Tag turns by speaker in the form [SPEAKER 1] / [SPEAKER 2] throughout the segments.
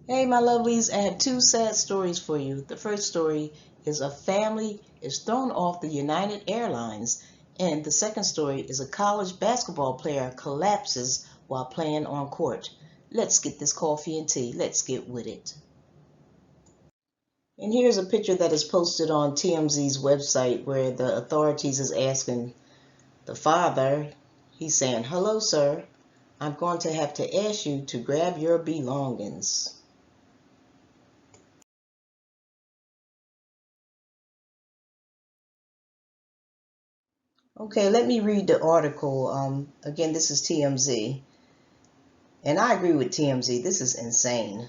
[SPEAKER 1] Hey, my lovelies, I have two sad stories for you. The first story is a family is thrown off the United Airlines, and the second story is a college basketball player collapses while playing on court. Let's get this coffee and tea. Let's get with it. And here's a picture that is posted on TMZ's website where the authorities is asking the father, he's saying, "Hello, sir. I'm going to have to ask you to grab your belongings." Okay, let me read the article. Again, this is TMZ. And I agree with TMZ. This is insane.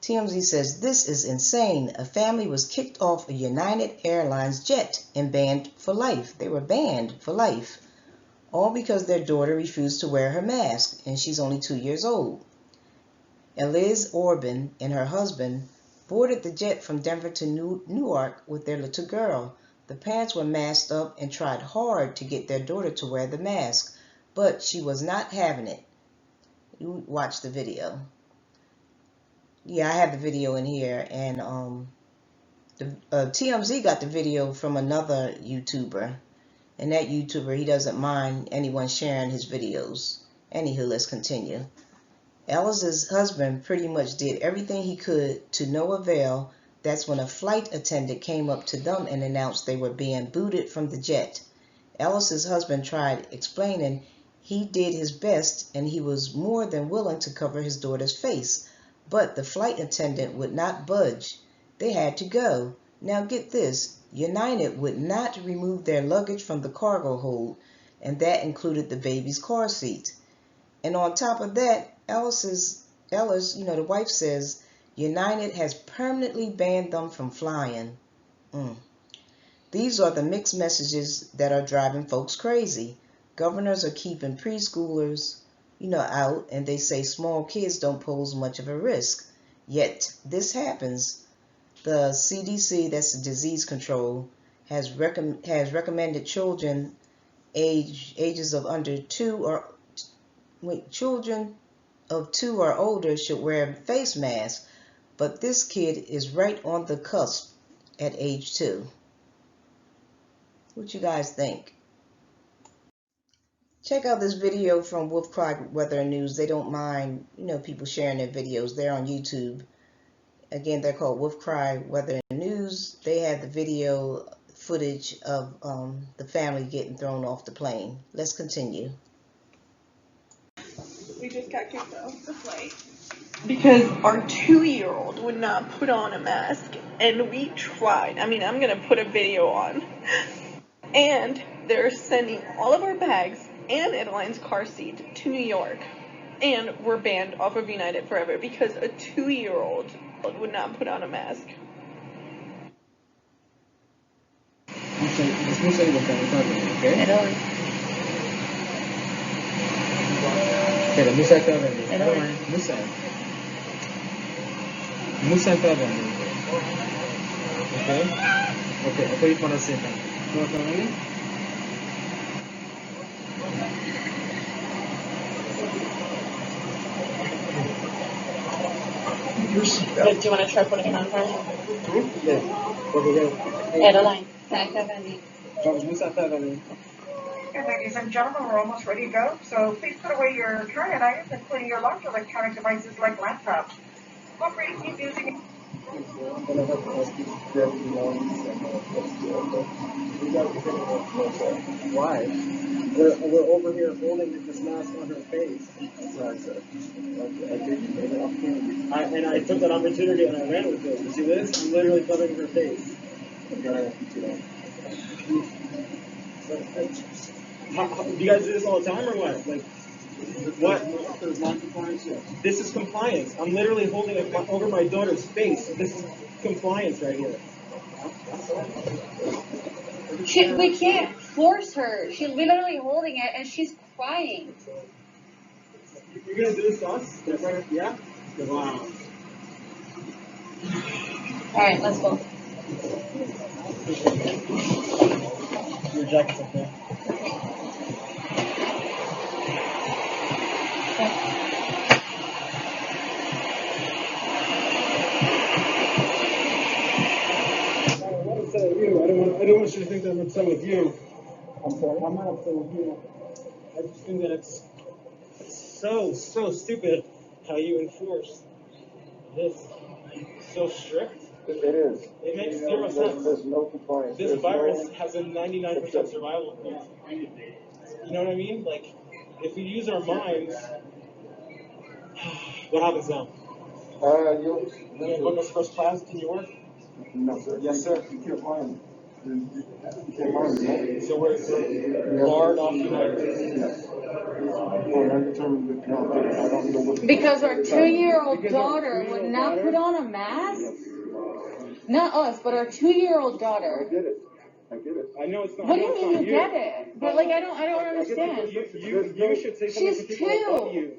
[SPEAKER 1] TMZ says, "This is insane. A family was kicked off a United Airlines jet and banned for life." They were banned for life. All because their daughter refused to wear her mask, and she's only 2 years old. Eliz Orban and her husband boarded the jet from Denver to Newark with their little girl. The parents were masked up and tried hard to get their daughter to wear the mask, but she was not having it. You watch the video. Yeah, I have the video in here, and TMZ got the video from another YouTuber, and that YouTuber, he doesn't mind anyone sharing his videos. Anywho, let's continue. Eliz's husband pretty much did everything he could to no avail. That's when a flight attendant came up to them and announced they were being booted from the jet. Eliz's husband tried explaining he did his best and he was more than willing to cover his daughter's face, but the flight attendant would not budge. They had to go. Now get this, United would not remove their luggage from the cargo hold, and that included the baby's car seat. And on top of that, Eliz, the wife says, United has permanently banned them from flying. These are the mixed messages that are driving folks crazy. Governors are keeping preschoolers, out, and they say small kids don't pose much of a risk. Yet this happens. The CDC, that's the disease control, has recommended children ages of under 2 or children of 2 or older should wear face masks, but this kid is right on the cusp at age 2. What you guys think? Check out this video from Wolf Cry Weather and News. They don't mind, people sharing their videos. They're on YouTube. Again, they're called Wolf Cry Weather and News. They have the video footage of the family getting thrown off the plane. Let's continue.
[SPEAKER 2] We just got kicked off the flight because our 2-year-old would not put on a mask, and we tried. I mean, I'm gonna put a video on. And they're sending all of our bags and Adeline's car seat to New York, and we're banned off of United forever because a 2-year-old would not put on a mask.
[SPEAKER 3] Okay? Pero Musa está hablando. Musa está hablando. Okay? Okay, ako yung panasitan. ¿Tú vas a hablar?
[SPEAKER 4] Do you want to try putting it on first?
[SPEAKER 3] Yes. Okay,
[SPEAKER 4] Airline.
[SPEAKER 3] Musa está hablando.
[SPEAKER 5] And ladies and gentlemen, we're almost ready to go, so please put away your carry-on items, including your large electronic devices like laptops. Feel free to keep using it.
[SPEAKER 3] Why? We're over here holding this mask on her face. And I took that opportunity and I ran with it. You see this? I'm literally covering her face. Do you guys do this all the time or what? Like, what? There's non-compliance. This is compliance. I'm literally holding it over my daughter's face. This is compliance right here.
[SPEAKER 4] We can't force her. She's literally holding it and she's crying.
[SPEAKER 3] You're gonna do this to us? Yeah? Wow.
[SPEAKER 4] Alright, let's go.
[SPEAKER 3] Your jacket's up there. don't want you to think that I'm upset with you. I'm sorry. I'm not upset with you. I just think that it's so stupid how you enforce this so strict.
[SPEAKER 6] It is.
[SPEAKER 3] It makes zero sense.
[SPEAKER 6] There's no compliance.
[SPEAKER 3] This virus has a 99% survival rate. You know what I mean? Like, if we use our minds, what happens now?
[SPEAKER 6] You'll
[SPEAKER 3] Book us first class to New York?
[SPEAKER 6] No, sir.
[SPEAKER 3] Yes, sir.
[SPEAKER 6] You can't find. You can't find it.
[SPEAKER 3] So we're barred off United.
[SPEAKER 6] Yes. Well, I determined that, no, I don't know what.
[SPEAKER 4] Because our 2-year-old daughter would not put on a mask? Not us, but our 2-year-old
[SPEAKER 6] I
[SPEAKER 4] daughter.
[SPEAKER 6] get it. I get it.
[SPEAKER 3] I know it's not.
[SPEAKER 4] What do you mean you get it? But like I don't understand.
[SPEAKER 3] You should say something
[SPEAKER 4] She's
[SPEAKER 3] to people above
[SPEAKER 4] 2.
[SPEAKER 3] you.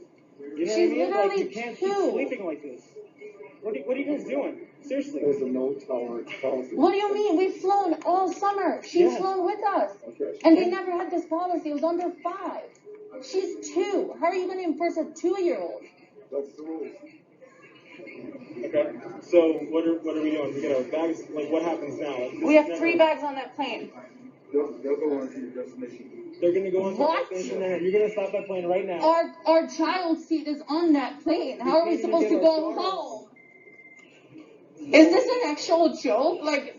[SPEAKER 3] You know
[SPEAKER 4] She's
[SPEAKER 3] what I mean? Like,
[SPEAKER 4] literally
[SPEAKER 3] you can't
[SPEAKER 4] 2.
[SPEAKER 3] keep sleeping like this. What are you guys doing? Seriously.
[SPEAKER 6] There's a no tolerance policy.
[SPEAKER 4] What do you mean? We've flown all summer. She's flown with us.
[SPEAKER 6] Okay.
[SPEAKER 4] And they never had this policy. It was under 5. She's 2. How are you going to enforce a 2-year-old?
[SPEAKER 6] That's the rules.
[SPEAKER 3] Okay. So what are we doing? We got our bags. Like, what happens now? Like,
[SPEAKER 4] We have 3 bags on that plane.
[SPEAKER 6] They'll go on to your destination.
[SPEAKER 3] They're gonna go on to
[SPEAKER 4] What?
[SPEAKER 3] the destination there. You're gonna stop that plane right now.
[SPEAKER 4] Our child seat is on that plane. How are we supposed to go home? Is this an actual joke? Like,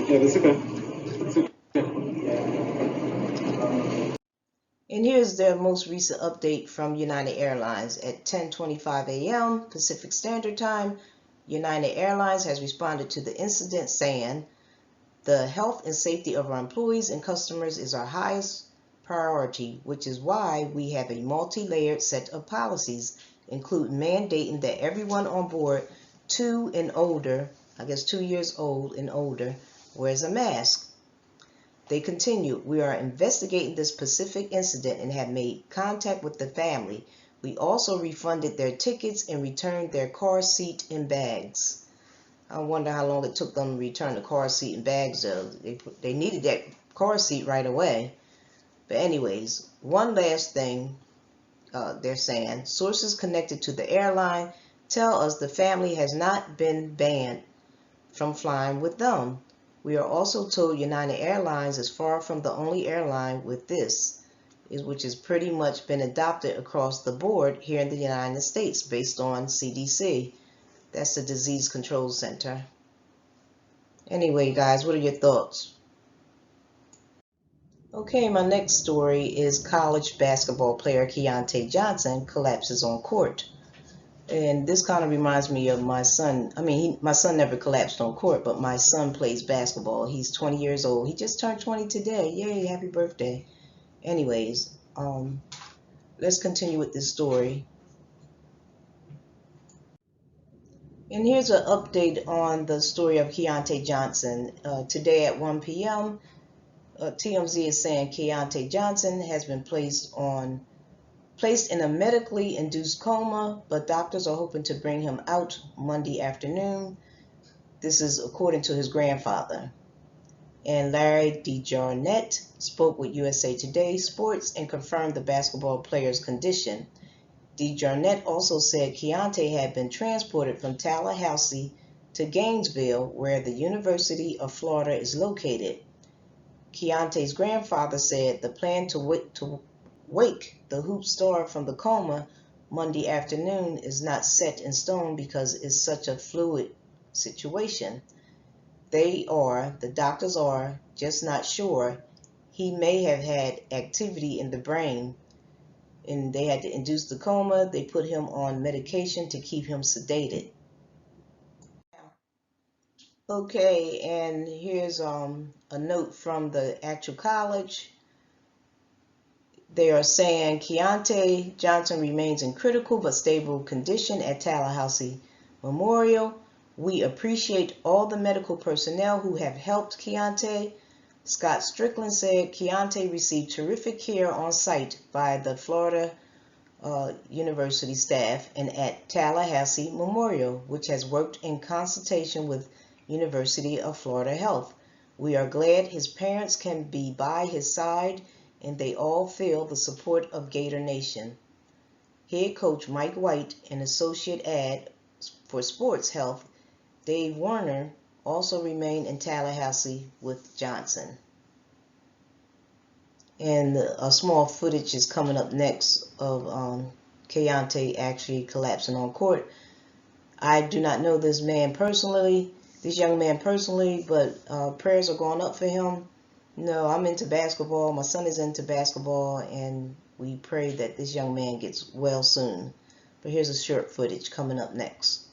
[SPEAKER 3] Yeah, that's okay.
[SPEAKER 1] And here's their most recent update from United Airlines. At 10:25 a.m. Pacific Standard Time, United Airlines has responded to the incident saying, "The health and safety of our employees and customers is our highest priority, which is why we have a multi-layered set of policies, including mandating that everyone on board 2 and older, I guess 2 years old and older, wears a mask." They continue, "We are investigating this specific incident and have made contact with the family. We also refunded their tickets and returned their car seat and bags." I wonder how long it took them to return the car seat and bags though. They needed that car seat right away. But anyways, one last thing they're saying, sources connected to the airline tell us the family has not been banned from flying with them. We are also told United Airlines is far from the only airline with this, which has pretty much been adopted across the board here in the United States based on CDC. That's the Disease Control Center. Anyway, guys, what are your thoughts? Okay, my next story is college basketball player Keyonte Johnson collapses on court. And this kind of reminds me of my son. I mean, my son never collapsed on court, but my son plays basketball. He's 20 years old. He just turned 20 today. Yay, happy birthday. Anyways, let's continue with this story. And here's an update on the story of Keyonte Johnson. Today at 1 p.m., TMZ is saying Keyonte Johnson has been placed in a medically induced coma, but doctors are hoping to bring him out Monday afternoon. This is according to his grandfather. And Larry DeJarnette spoke with USA Today Sports and confirmed the basketball player's condition. DeJarnette also said Keyonte had been transported from Tallahassee to Gainesville, where the University of Florida is located. Keyonte's grandfather said the plan to wake the hoop star from the coma Monday afternoon is not set in stone because it's such a fluid situation. The doctors are just not sure. He may have had activity in the brain, and they had to induce the coma. They put him on medication to keep him sedated. Okay, and here's a note from the actual college. They are saying Keyonte Johnson remains in critical but stable condition at Tallahassee Memorial. We appreciate all the medical personnel who have helped Keyonte. Scott Strickland said Keyonte received terrific care on site by the Florida University staff and at Tallahassee Memorial, which has worked in consultation with University of Florida Health. We are glad his parents can be by his side and they all feel the support of Gator Nation. head coach Mike White and associate ad for Sports Health Dave Warner also remain in Tallahassee with Johnson. And a small footage is coming up next of Keyonte actually collapsing on court. I do not know this young man personally, but prayers are going up for him. No, I'm into basketball. My son is into basketball, and we pray that this young man gets well soon. But here's a short footage coming up next.